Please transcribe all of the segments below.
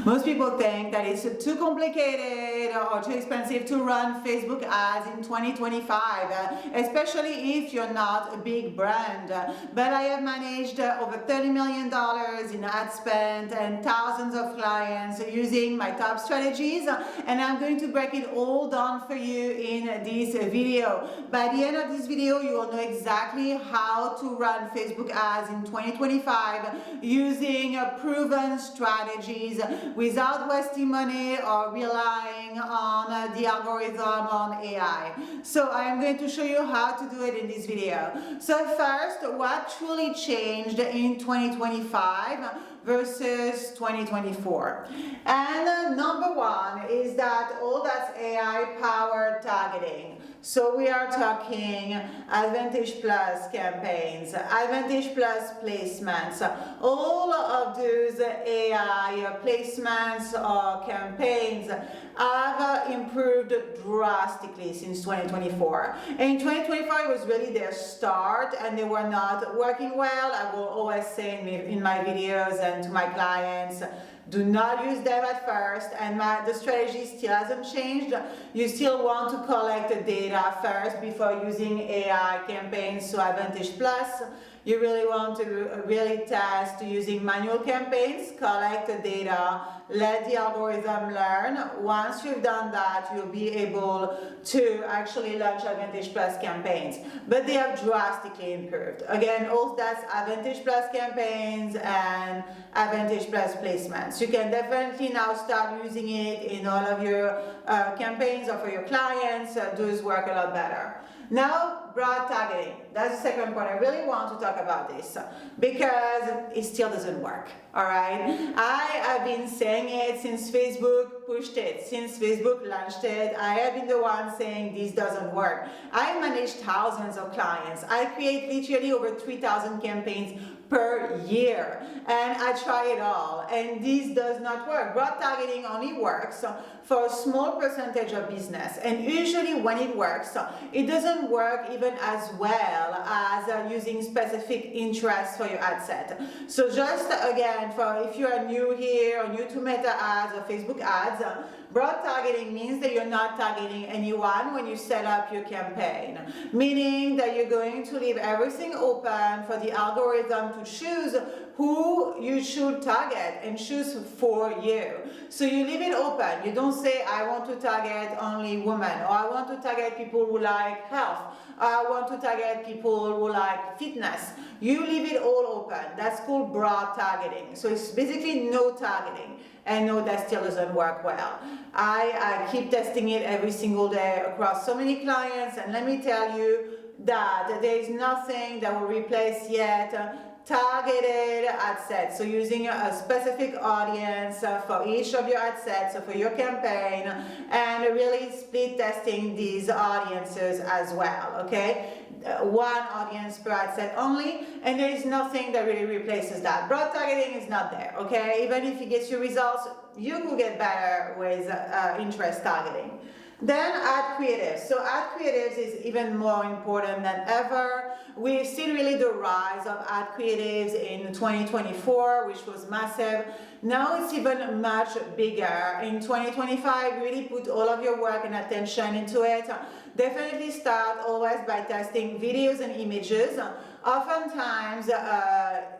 Most people think that it's too complicated or too expensive to run Facebook ads in 2025, especially if you're not a big brand. But I have managed over $30 million in ad spend and thousands of clients using my top strategies, and I'm going to break it all down for you in this video. By the end of this video, you will know exactly how to run Facebook ads in 2025 using proven strategies without wasting money or relying on the algorithm on AI. So I am going to show you how to do it in this video. So first, what truly changed in 2025 versus 2024? And number one is that all that's AI powered targeting. So we are talking Advantage Plus campaigns, Advantage Plus placements, all of those AI placements or campaigns have improved drastically since 2024. And 2024 was really their start and they were not working well. I will always say in my videos and to my clients, do not use them at first, and the strategy still hasn't changed. You still want to collect the data first before using AI campaigns to Advantage Plus. You really want to really test using manual campaigns, collect the data, let the algorithm learn. Once you've done that, you'll be able to actually launch Advantage Plus campaigns. But they have drastically improved. Again, all that's Advantage Plus campaigns and Advantage Plus placements. You can definitely now start using it in all of your campaigns or for your clients. Those work a lot better. Now, broad targeting. That's the second point. I really want to talk about this because it still doesn't work. All right. I have been saying it since Facebook pushed it, since Facebook launched it. I have been the one saying this doesn't work. I manage thousands of clients. I create literally over 3,000 campaigns per year, and I try it all, and this does not work. Broad targeting only works for a small percentage of business, and usually when it works, it doesn't work even as well as using specific interests for your ad set. So just again, for if you are new here or new to Meta ads or Facebook ads, broad targeting means that you're not targeting anyone when you set up your campaign, meaning that you're going to leave everything open for the algorithm to choose who you should target and choose for you. So you leave it open. You don't say, I want to target only women, or I want to target people who like health, or I want to target people who like fitness. You leave it all open. That's called broad targeting. So it's basically no targeting. And no, that still doesn't work well. I keep testing it every single day across so many clients, and let me tell you that there is nothing that will replace yet targeted ad sets. So using a specific audience for each of your ad sets, so for your campaign, and really split testing these audiences as well, okay? One audience per ad set only, and there is nothing that really replaces that. Broad targeting is not there, okay? Even if it gets you results, you could get better with interest targeting. Then ad creatives. So ad creatives is even more important than ever. We've seen really the rise of ad creatives in 2024, which was massive. Now it's even much bigger. In 2025, really put all of your work and attention into it. Definitely start always by testing videos and images. Oftentimes,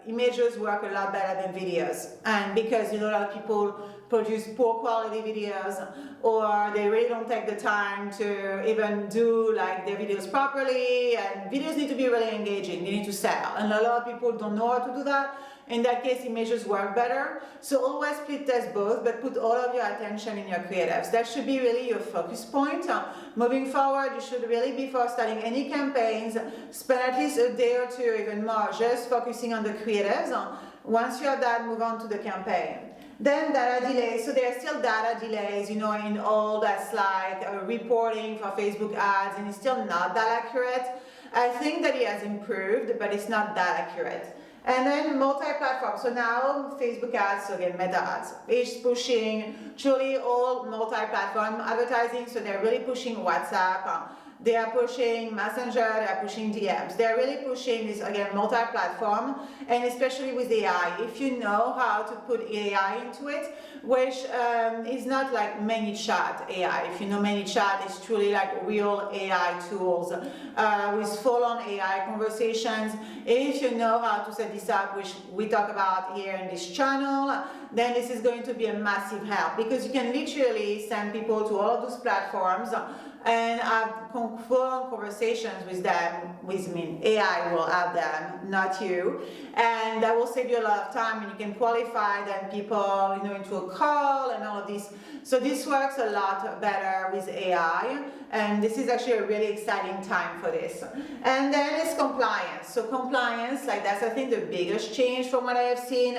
images work a lot better than videos, and because a lot of people produce poor quality videos, or they really don't take the time to even do like their videos properly, and videos need to be really engaging, they need to sell, and a lot of people don't know how to do that. In that case, images work better. So always split test both, but put all of your attention in your creatives. That should be really your focus point. Moving forward, you should really, before starting any campaigns, spend at least a day or two, even more, just focusing on the creatives. Once you have that, move on to the campaign. Then data delays. So there are still data delays, you know, in all that's like reporting for Facebook ads, and it's still not that accurate. I think that it has improved, but it's not that accurate. And then multi-platform. So now Facebook ads, so again, Meta ads, is pushing truly all multi-platform advertising. So they're really pushing WhatsApp. They are pushing Messenger, they are pushing DMs. They're really pushing this, again, multi-platform, and especially with AI. If you know how to put AI into it, which is not like ManyChat AI. If you know ManyChat, it's truly like real AI tools with full-on AI conversations. If you know how to set this up, which we talk about here in this channel, then this is going to be a massive help, because you can literally send people to all of those platforms and have full conversations with them. With me, AI will have them, not you, and that will save you a lot of time. And you can qualify then people, into a call and all of this. So this works a lot better with AI, and this is actually a really exciting time for this. And then it's compliance. So compliance, like that's I think the biggest change from what I have seen.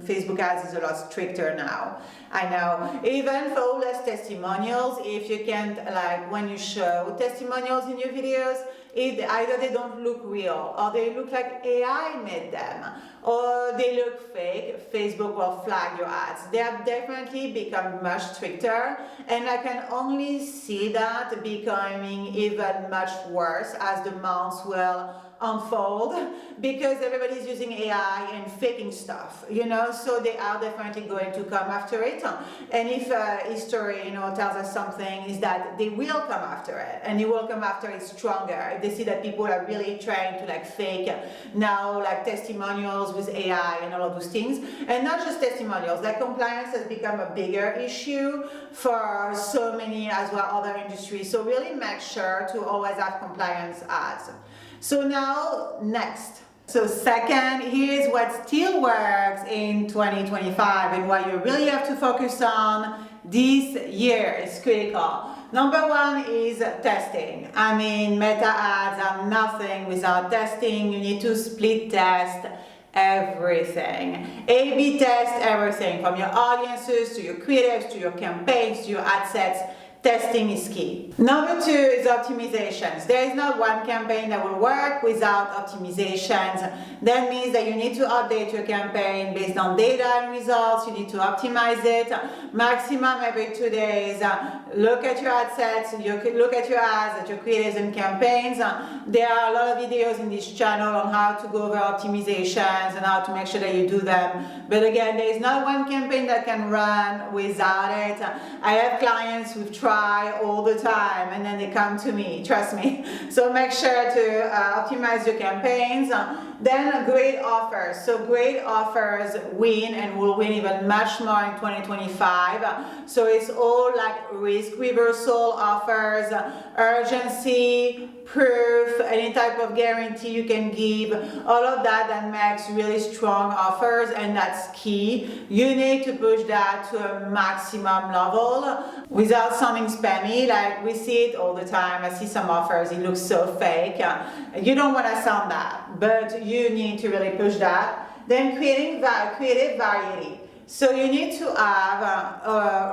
Facebook ads is a lot stricter now. I know, even for all those testimonials, if you can't, like when you show testimonials in your videos, either they don't look real, or they look like AI made them, or they look fake, Facebook will flag your ads. They have definitely become much stricter, and I can only see that becoming even much worse as the months will unfold, because everybody's using AI and faking stuff, so they are definitely going to come after it. And if history, tells us something, is that they will come after it, and they will come after it stronger. If they see that people are really trying to fake now, testimonials with AI and all of those things, and not just testimonials, compliance has become a bigger issue for so many as well other industries. So really make sure to always have compliance ads. So now, next. So second, here's what still works in 2025 and what you really have to focus on this year is critical. Number one is testing. I mean, meta ads are nothing without testing. You need to split test everything. A/B test everything, from your audiences to your creatives to your campaigns to your ad sets. Testing is key. Number two is optimizations. There is not one campaign that will work without optimizations. That means that you need to update your campaign based on data and results. You need to optimize it maximum every 2 days. Look at your ad sets, look at your ads, at your creatives and campaigns. There are a lot of videos in this channel on how to go over optimizations and how to make sure that you do them. But again, there is not one campaign that can run without it. I have clients who've tried all the time and then they come to me, trust me. So make sure to optimize your campaigns. Then great offers. So great offers win and will win even much more in 2025. So it's all like risk reversal offers, urgency, proof, any type of guarantee you can give, all of that makes really strong offers, and that's key. You need to push that to a maximum level without sounding spammy. Like we see it all the time. I see some offers, it looks so fake. You don't want to sound that, but you need to really push that. Then creating creative variety. So you need to have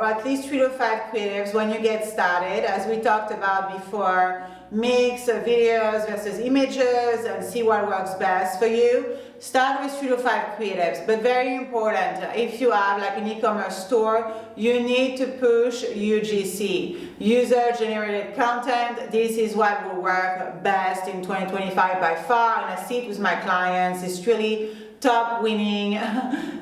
at least 3 to 5 creatives when you get started, as we talked about before. Mix videos versus images and see what works best for you. Start with 3 to 5 creatives, but very important, if you have like an e-commerce store, you need to push UGC, user-generated content. This is what will work best in 2025 by far, and I see it with my clients. It's really top winning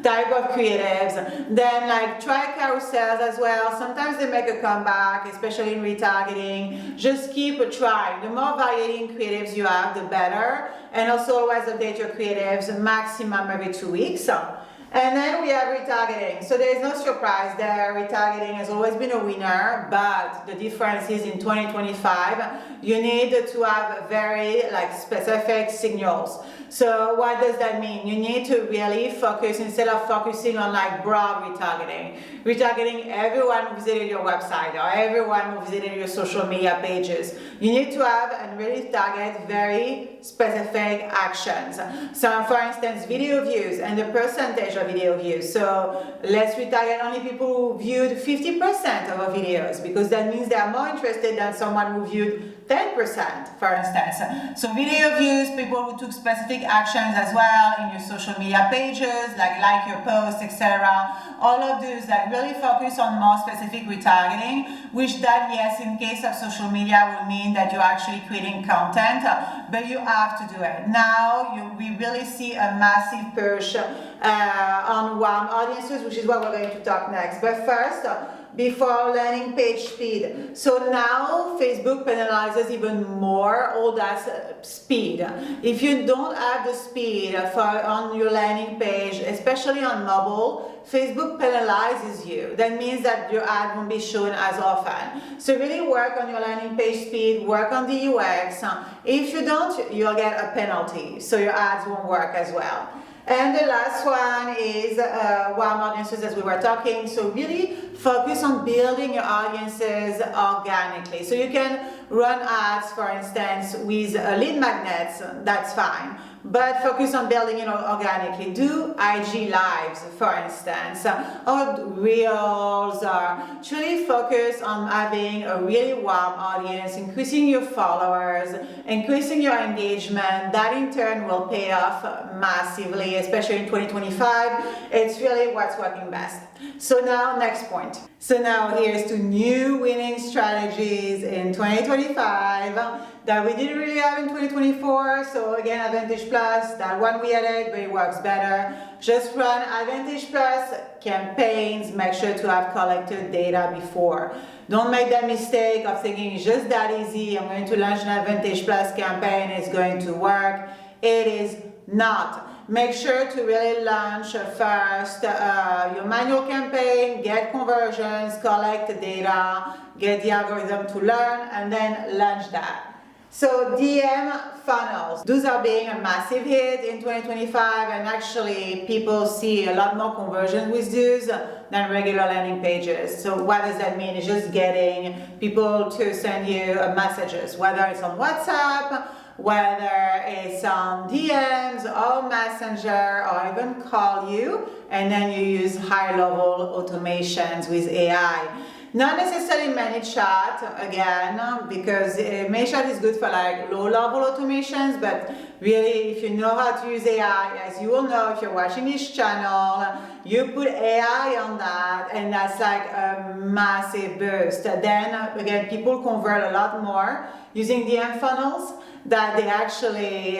type of creatives. Then try carousels as well. Sometimes they make a comeback, especially in retargeting. Just keep trying. The more variety in creatives you have, the better. And also always update your creatives maximum every 2 weeks. And then we have retargeting. So there is no surprise there. Retargeting has always been a winner, but the difference is in 2025, you need to have very specific signals. So what does that mean? You need to really focus, instead of focusing on broad retargeting. Retargeting everyone who visited your website or everyone who visited your social media pages. You need to have and really target very specific actions. So for instance, video views and the percentage of video views. So let's retarget only people who viewed 50% of our videos, because that means they are more interested than someone who viewed 10%, for instance. So video views, people who took specific actions as well in your social media pages, like your posts, etc. All of those that really focus on more specific retargeting, which that, yes, in case of social media will mean that you're actually creating content, but you have to do it. Now, we really see a massive push on warm audiences, which is what we're going to talk next. But first, before landing page speed. So now Facebook penalizes even more all that speed. If you don't have the speed on your landing page, especially on mobile, Facebook penalizes you. That means that your ad won't be shown as often. So really work on your landing page speed, work on the UX. If you don't, you'll get a penalty, so your ads won't work as well. And the last one is warm audiences, as we were talking. So really focus on building your audiences organically. So you can run ads, for instance, with lead magnets, that's fine. But focus on building it organically. Do IG lives, for instance, or reels, or truly focus on having a really warm audience, increasing your followers, increasing your engagement. That in turn will pay off massively, especially in 2025. It's really what's working best. So now, next point. So now here's to new winning strategies in 2025 that we didn't really have in 2024. So again, Advantage Plus, that one we added, but it works better. Just run Advantage Plus campaigns. Make sure to have collected data before. Don't make that mistake of thinking it's just that easy. I'm going to launch an Advantage Plus campaign. It's going to work. It is not. Make sure to really launch first your manual campaign, get conversions, collect the data, get the algorithm to learn, and then launch that. So DM funnels, those are being a massive hit in 2025, and actually people see a lot more conversion with those than regular landing pages. So what does that mean? It's just getting people to send you messages, whether it's on WhatsApp, whether it's on DMs or Messenger, or even call you, and then you use high-level automations with AI. Not necessarily ManyChat, again, because ManyChat is good for like low-level automations, but really if you know how to use AI, as you will know if you're watching this channel, you put AI on that, and that's like a massive boost. Then again, people convert a lot more using DM funnels that they actually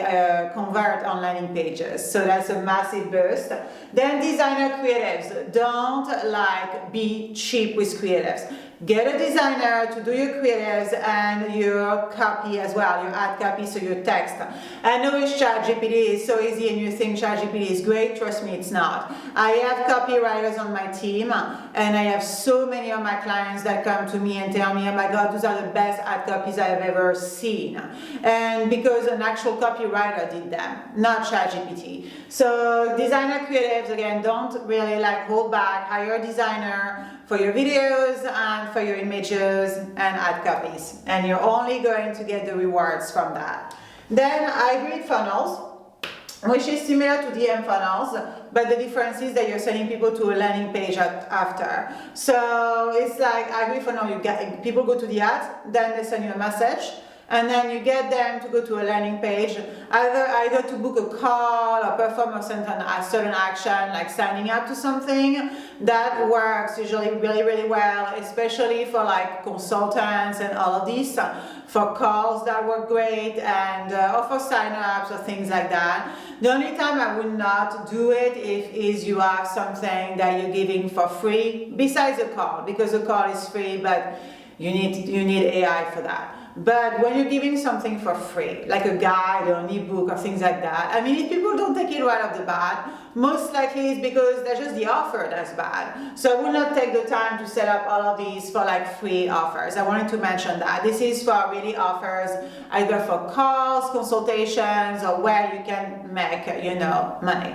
convert on landing pages. So that's a massive boost. Then designer creatives. Don't be cheap with creatives. Get a designer to do your creatives and your copy as well, your ad copy, so your text. I know it's ChatGPT is so easy and you think ChatGPT is great. Trust me, it's not. I have copywriters on my team, and I have so many of my clients that come to me and tell me, oh my God, those are the best ad copies I've ever seen. And because an actual copywriter did them, not ChatGPT. So designer creatives, again, don't really hold back. Hire a designer for your videos and for your images and ad copies, and you're only going to get the rewards from that. Then hybrid funnels, which is similar to DM funnels, but the difference is that you're sending people to a landing page after. So it's like hybrid funnel, you get people go to the ad, then they send you a message, and then you get them to go to a landing page, either to book a call or perform a certain action, like signing up to something. That works usually really, really well, especially for consultants and all of these. For calls, that work great, and or for sign-ups or things like that. The only time I would not do it is you have something that you're giving for free, besides a call, because a call is free, but you need AI for that. But when you're giving something for free, like a guide or an ebook or things like that, I mean, if people don't take it right off the bat, most likely it's because that's just the offer that's bad. So I will not take the time to set up all of these for free offers. I wanted to mention that. This is for really offers either for calls, consultations, or where you can make, money.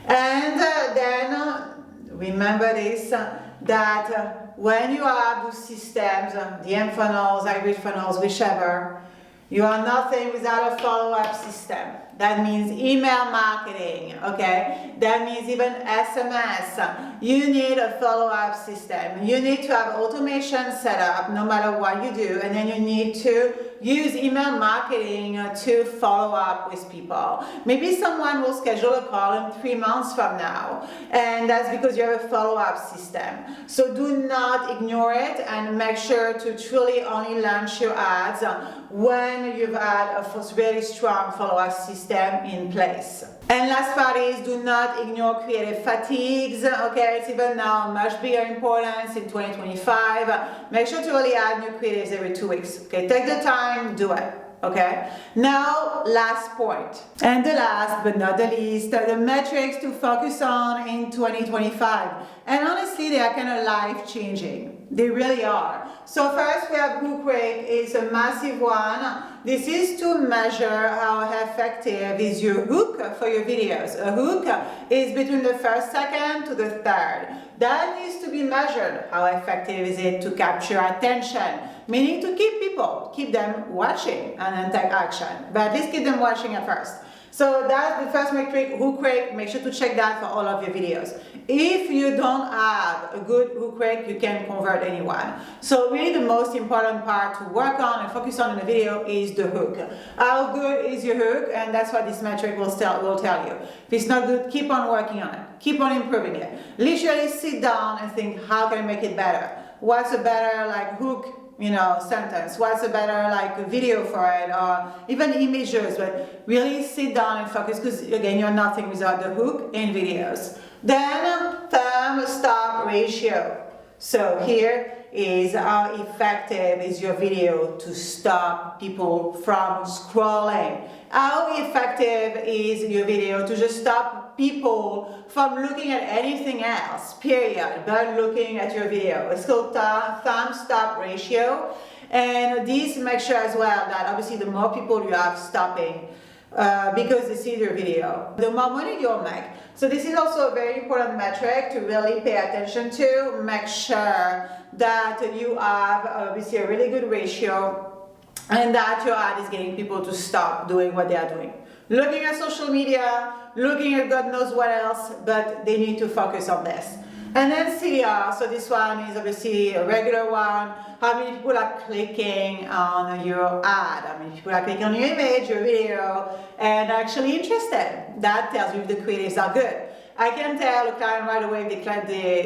And then remember this, that when you have those systems, DM funnels, hybrid funnels, whichever, you are nothing without a follow-up system. That means email marketing, okay? That means even SMS. You need a follow-up system. You need to have automation set up no matter what you do, and then you need to use email marketing to follow up with people. Maybe someone will schedule a call in 3 months from now, and that's because you have a follow-up system. So do not ignore it, and make sure to truly only launch your ads when you've had a very strong follow-up system in place. And last part is, do not ignore creative fatigues. Okay, it's even now much bigger importance in 2025. Make sure to really add new creatives every 2 weeks. Okay, take the time, do it. Okay, now last point, and the last but not the least, the metrics to focus on in 2025. And honestly, they are kind of life-changing. They really are. So first we have hook rate. It's a massive one. This is to measure how effective is your hook for your videos. A hook is between the first second to the third. That needs to be measured. How effective is it to capture attention? Meaning to keep them watching and then take action. But at least keep them watching at first. So that's the first metric, hook rate. Make sure to check that for all of your videos. If you don't have a good hook rate, you can't convert anyone. So really the most important part to work on and focus on in the video is the hook. How good is your hook? And that's what this metric will tell you. If it's not good, keep on working on it. Keep on improving it. Literally sit down and think, how can I make it better? What's a better hook sentence? What's a better video for it, or even images? But really sit down and focus, because again, you're nothing without the hook in videos. Then thumb stop ratio. So here is how effective is your video to stop people from scrolling. How effective is your video to just stop people from looking at anything else, period, but looking at your video? It's called thumb stop ratio. And this makes sure as well that obviously the more people you have stopping, because they see your video, the more money you'll make. So this is also a very important metric to really pay attention to. Make sure that you have obviously a really good ratio, and that your ad is getting people to stop doing what they are doing. Looking at social media, looking at God knows what else, but they need to focus on this. And then CTR, so this one is obviously a regular one. How many people are clicking on your ad? How many people are clicking on your image, your video, and actually interested? That tells you if the creatives are good. I can tell a client right away if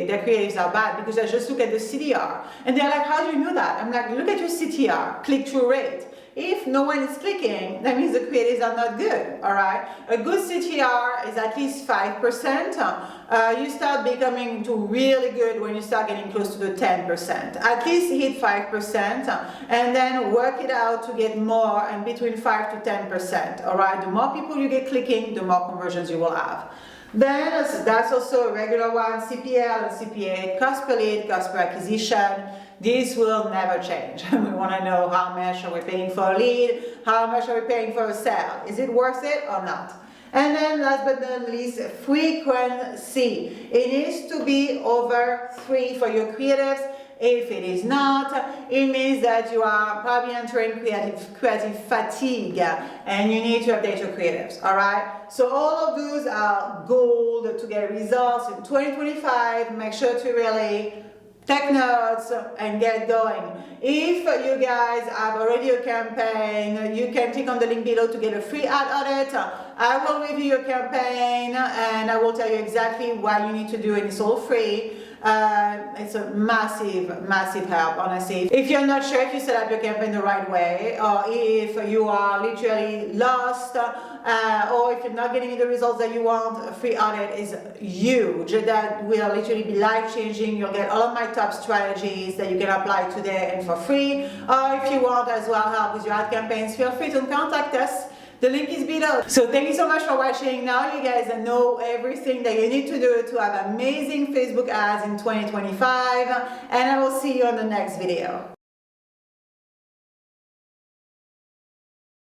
their creatives are bad, because I just look at the CTR. And they're like, how do you know that? I'm like, look at your CTR, click-through rate. If no one is clicking, that means the creatives are not good, all right? A good CTR is at least 5%. You start becoming really good when you start getting close to the 10%. At least hit 5%, and then work it out to get more, and between 5 to 10%, all right? The more people you get clicking, the more conversions you will have. Then that's also a regular one, CPL and CPA, cost per lead, cost per acquisition. This will never change. We want to know how much are we paying for a lead, how much are we paying for a sale. Is it worth it or not? And then last but not least, frequency. It needs to be over 3 for your creatives. If it is not, it means that you are probably entering creative fatigue, and you need to update your creatives, all right? So all of those are gold to get results in 2025. Make sure to really take notes and get going. If you guys have already a campaign, you can click on the link below to get a free ad audit. I will review your campaign, and I will tell you exactly what you need to do, and it's all free. It's a massive help, honestly. If you're not sure if you set up your campaign the right way, or if you are literally lost, or if you're not getting the results that you want, a free audit is huge. That will literally be life-changing. You'll get all of my top strategies that you can apply today and for free. Or if you want as well help with your ad campaigns, feel free to contact us. The link is below. So thank you so much for watching. Now you guys know everything that you need to do to have amazing Facebook ads in 2025, and I will see you on the next video.